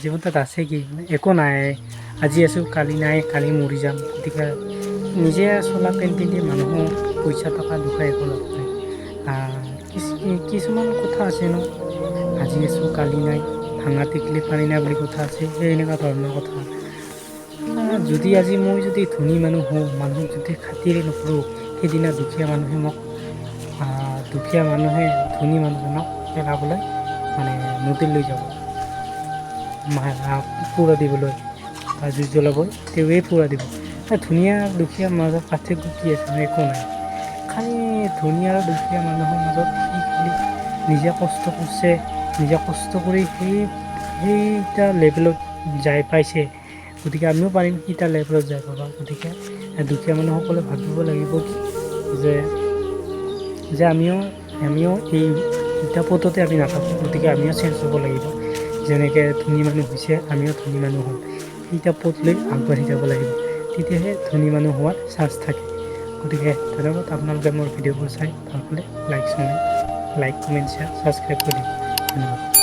জীৱনত আছে কি একো নাই আজি আছোঁ কালি নাই কালি মৰি যাম গতিকে নিজে চলা পেণ্ট পিন্ধি মানুহক পইচা টকা দুখাই একো লাভ নাই কিছুমান কথা আছে ন আজি আছোঁ কালি নাই ভাঙা টেকেলি পানী নাই বুলি কথা আছে সেই এনেকুৱা ধৰণৰ কথা যদি আজি মই যদি ধনী মানুহ হওঁ মানুহক যদি খাতিৰে নকৰোঁ সেইদিনা দুখীয়া মানুহে মোক দুখীয়া মানুহে ধনী মানুহজনক পেলাবলৈ মানে নদীত লৈ যাব পুৰা দিবলৈ বা জুই জ্বলাবই তেওঁৱেই পুৰা দিব ধুনীয়া দুখীয়া মাজত পাৰ্থক্য কি আছে একো নাই খালি ধনী আৰু দুখীয়া মানুহৰ মাজত সি খালি নিজে কষ্ট কৰিছে নিজে কষ্ট কৰি সেইটা লেভেলত যাই পাইছে গতিকে আমিও পাৰিম সেইটা লেভেলত যাই পাবা গতিকে দুখীয়া মানুহসকলে ভাবিব লাগিব যে আমিও এইটা পথতে আমি নাথাকোঁ গতিকে আমিও চেঞ্জ হ'ব লাগিব যেনেকৈ ধনী মানুহ হৈছে আমিও ধনী মানুহ হ'ম সেইটা পথ লৈ আগবাঢ়ি যাব লাগিব তেতিয়াহে ধনী মানুহ হোৱাৰ চান্স থাকে গতিকে ধন্যবাদ আপোনালোকে মোৰ ভিডিঅ'বোৰ চাই ভাল পালে লাইক কমেণ্ট শ্বেয়াৰ ছাবস্ক্ৰাইব কৰি দিম ধন্যবাদ